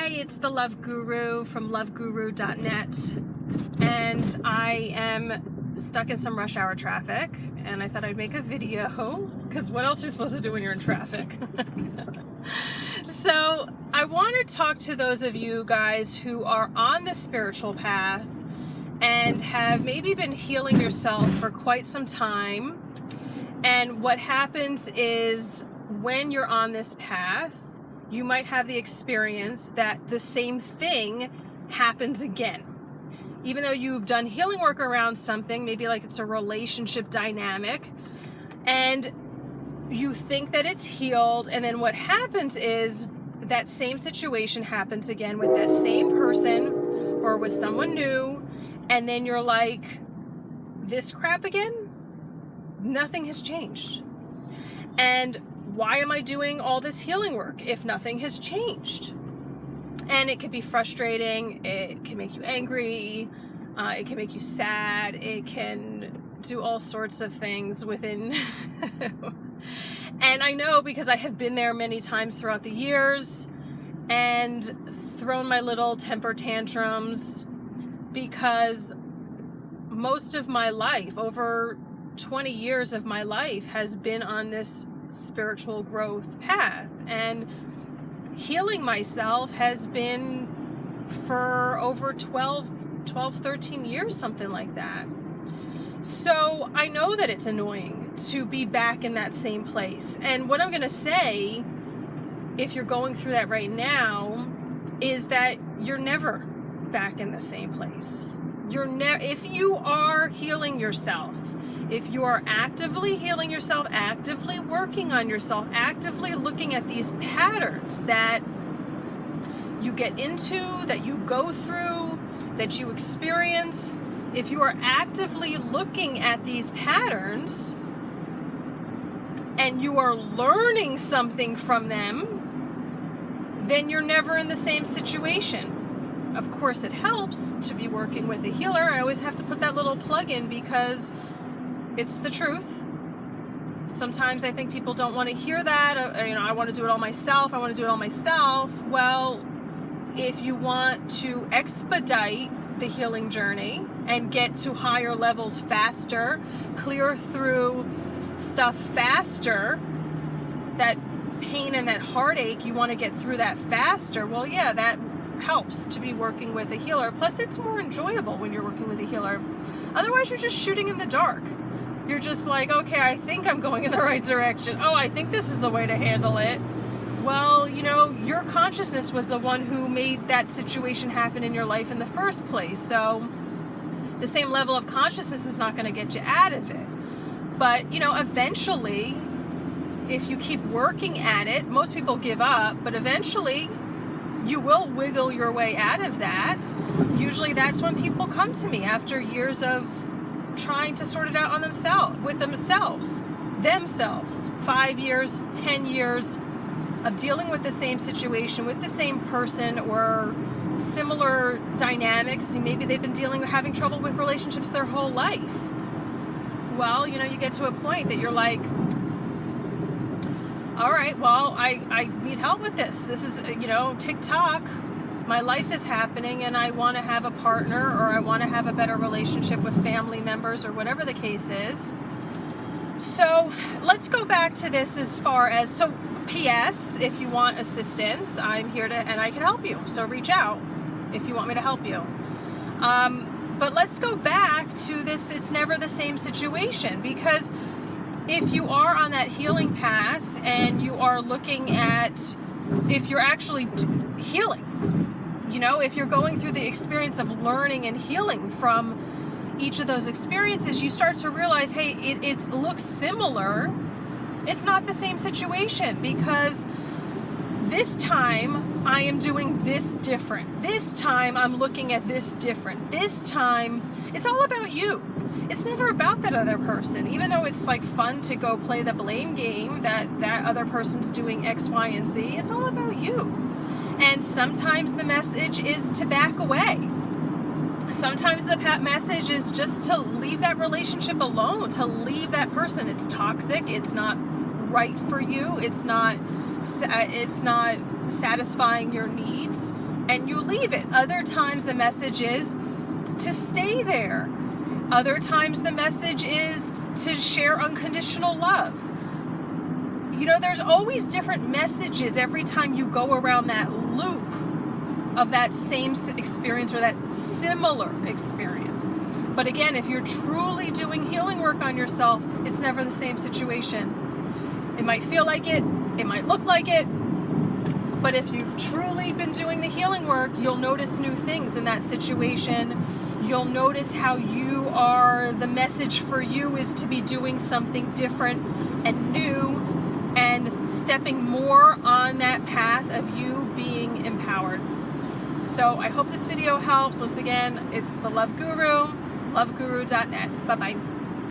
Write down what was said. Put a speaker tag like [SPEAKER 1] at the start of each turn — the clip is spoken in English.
[SPEAKER 1] Hi, it's the Love Guru from loveguru.net, and I am stuck in some rush hour traffic, and I thought I'd make a video, because what else are you supposed to do when you're in traffic? So I want to talk to those of you guys who are on the spiritual path and have maybe been healing yourself for quite some time. And what happens is when you're on this path, you might have the experience that the same thing happens again. Even though you've done healing work around something, maybe like it's a relationship dynamic, and you think that it's healed, and then what happens is that same situation happens again with that same person or with someone new, and then you're like, this crap again? Nothing has changed. And why am I doing all this healing work if nothing has changed? And it can be frustrating, it can make you angry, it can make you sad, it can do all sorts of things within. And I know, because I have been there many times throughout the years and thrown my little temper tantrums, because most of my life, over 20 years of my life, has been on this spiritual growth path, and healing myself has been for over 12, 13 years, something like that. So I know that it's annoying to be back in that same place. And what I'm going to say, if you're going through that right now, is that you're never back in the same place. If you are healing yourself, if you are actively healing yourself, actively working on yourself, actively looking at these patterns that you get into, that you go through, that you experience, if you are actively looking at these patterns and you are learning something from them, then you're never in the same situation. Of course, it helps to be working with a healer. I always have to put that little plug in because it's the truth. Sometimes I think people don't want to hear that. I want to do it all myself. Well, if you want to expedite the healing journey and get to higher levels faster, clear through stuff faster, that pain and that heartache, you want to get through that faster. Well, yeah, that helps to be working with a healer. Plus, it's more enjoyable when you're working with a healer. Otherwise, you're just shooting in the dark. You're just like, okay, I think I'm going in the right direction. Oh, I think this is the way to handle it. Well, your consciousness was the one who made that situation happen in your life in the first place. So the same level of consciousness is not going to get you out of it. But, eventually, if you keep working at it, most people give up, but eventually you will wiggle your way out of that. Usually that's when people come to me after years of trying to sort it out on themselves, 5 years, 10 years of dealing with the same situation, with the same person, or similar dynamics. Maybe they've been having trouble with relationships their whole life. Well, you get to a point that you're like, all right, well, I need help with this. This is, TikTok. My life is happening, and I want to have a partner, or I want to have a better relationship with family members, or whatever the case is. So let's go back to this as far as, so P.S., if you want assistance, I'm here and I can help you. So reach out if you want me to help you. But let's go back to this, it's never the same situation, because if you are on that healing path and you are looking at, if you're actually healing, if you're going through the experience of learning and healing from each of those experiences, you start to realize, hey, it looks similar. It's not the same situation, because this time I am doing this different. This time I'm looking at this different. This time it's all about you. It's never about that other person, even though it's like fun to go play the blame game that other person's doing X, Y, and Z. It's all about you. And sometimes the message is to back away. Sometimes the message is just to leave that relationship alone, to leave that person. It's toxic. It's not right for you. It's not satisfying your needs. and you leave it. Other times the message is to stay there. Other times the message is to share unconditional love. You know, there's always different messages every time you go around that loop of that same experience or that similar experience. But again, if you're truly doing healing work on yourself, it's never the same situation. It might feel like it might look like it, but if you've truly been doing the healing work, you'll notice new things in that situation. You'll notice how the message for you is to be doing something different and new and stepping more on that path of you being empowered. So I hope this video helps. Once again, it's the Love Guru, loveguru.net. Bye-bye.